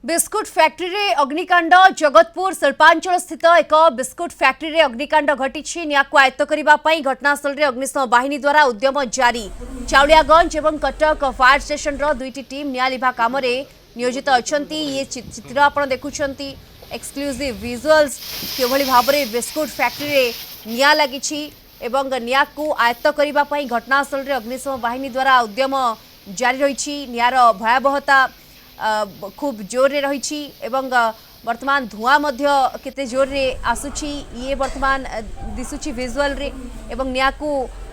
Biscuit factory रे अग्निकांड जगतपुर शिल्पांचल स्थित एक बिस्कुट फैक्ट्री रे अग्निकांड घटी नियाकु आयत्त करने घटनास्थल रे अग्निशम बाहिनी द्वारा उद्यम जारी। चाउलियागंज और कटक फायर स्टेशन दुईटी टीम निया लिभा काम नियोजित अच्छा। ये चित्र आप देखुंट एक्सक्लूसिव विजुअल्स किभली भाव में बिस्कुट फैक्ट्री रे निया लगी नियाकु आयत्त करने घटनास्थल रे अग्निशम बाहिनी द्वारा उद्यम जारी रही। नियार भयावहता खूब जोर रे रही वर्तमान धुआं केते जोर रे आसुची ये वर्तमान दिसुची विजुअल रे एवं नियाकु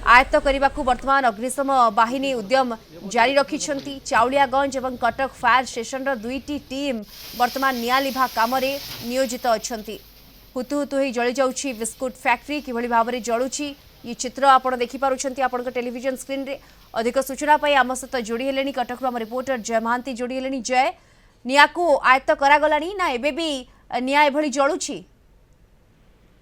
आयत्त करने को वर्तमान अग्निशम बाहिनी उद्यम जारी रखिछंती। चाउलियागंज एवं कटक फायर स्टेशन दुईटी टीम वर्तमान निया लिभा काम नियोजित अछंती। हुतु हुतु ही जली जाउची बिस्कुट फैक्ट्री किभली भाव में जलुची ये चित्र आपण देखि पारुछंती आपण टेलीविजन स्क्रीन रे। अधिक सूचना पाई आम सहित जोड़ी हेलेनी कटक आम रिपोर्टर जय महांती जोड़ी हेलेनी। जय, नियाकु आयत्त करागलानी ना एबे भी निया एभली जलुची?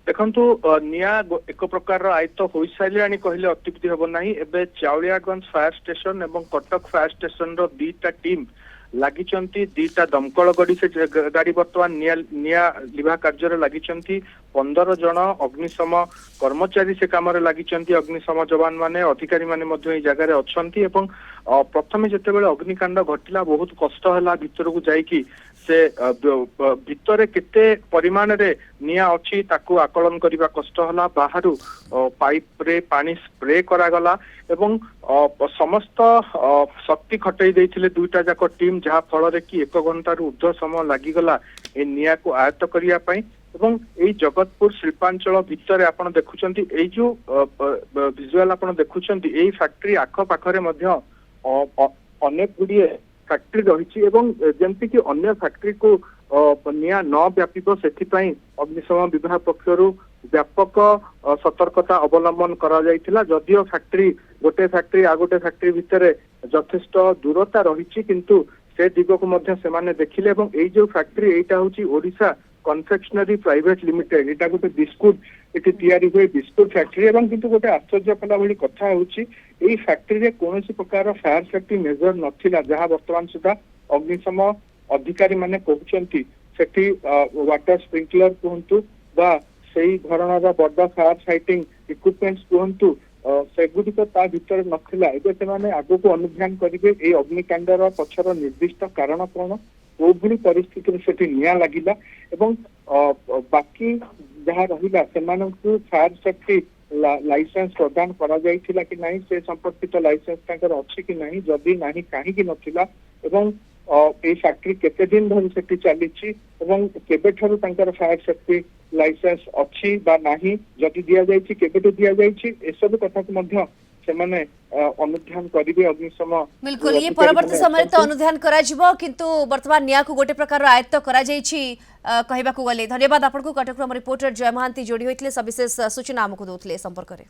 देखंतु निया एक प्रकार आयत्त हो सारे कहले अत्युक्ति हेब नाही। एबे चाउलियागंज फायर स्टेशन एवं कटक फायर स्टेशन रो दीटा टीम लागिचंती। दीटा दमकल गाड़ी से गाड़ी वर्तमान निया लिभा कार्य लागिचंती। 15 जन अग्निशम कर्मचारी से काम लागिचंती। अग्निशम जवान माने अधिकारी माने मध्य जगह अच्छंती एवं प्रथमे जेतेबेले अग्निकांड घटिला बहुत कष्ट हला भितर को जाइकी से भितर केते परिमाण रे निया अछि ताकू आकलन करिबा कष्ट हला। बाहरु पाइप रे पानी स्प्रे करा गला एवं समस्त शक्ति खटई देथिले दुईटा जाक टीम जहा फल रे कि 1 घंटा रु ऊर्ध्व समय लागि गला ए निया को आयत्त करिया पई। एवं एई जगतपुर शिल्पांचल भितर आपण देखुचंती एई जो विजुअल आपण देखुचंती एई फैक्ट्री आख पाखरे मध्य अनेक गुड़िए फैक्ट्री रही जमती कि अन्य फैक्ट्री को निया न व्यापिब से अग्निशम विभाग पक्षर व्यापक सतर्कता अवलंबन करा जायतिला। जदियो फैक्ट्री गोटे फैक्ट्री आ गोटे फैक्ट्री भितर यथेष्ट दूरता रही किंतु से दिग को मध्य से माने देखिले एवं एई जो फैक्ट्री एटा होची ओडिशा कन्फेक्शनरी प्राइवेट लिमिटेड एटा गोटे बिस्कुट एटी तैयारी हुए बिस्कुट फैक्ट्री एवं किंतु गोटे आश्चर्य कला भली कथा होची एई फैक्ट्री रे कोनोसी प्रकार फायर सेफ्टी मेजर नथिला जहां वर्तमान सुधा अग्निशम अधिकारी माने कहउचंती सेठी वाटर स्प्रिंकलर कहंतु बा सेही धरणर बड़ फायर फाइटिंग इक्विपमेंट्स कहंतु सेगुडिक ता भितर नथिला। एबे सेमाने आगो को अनुध्यान करिवे एई अग्निकांडर पछर निर्दिष्ट कारण कोन कोभली परिस्थिति सेठी निया लागिला एवं बाकी जहाँ रहिला सेमानकु फायर सेफ्टी लाइसेंस प्रदान करा जाइथिला कि नहीं से संपर्कित लाइसेंस तांकर अछि कि नहीं जदि नहीं काहे कि नथिला एवं ए फैक्ट्री केते दिन धरि सेठी चलीछि एवं केबेठरु तांकर फायर सेफ्टी लाइसेंस अछि बा नाही जदि दिया जाइछि केबेठु दिया जाइछि ए सब कथा को मध्य सेमाने अनुध्यान करिवे अग्निशम। बिल्कुल ये परवर्ती समय तो अनुध्यान करा जिवो किंतु वर्तमान निया को गोटे प्रकार आयत्त करा जाइछि कहबा को गले। धन्यवाद आपन को कटक रिपोर्टर जय महांती जोड़ी होइतले सविशेष सूचना हमकु दोतले संपर्क रे।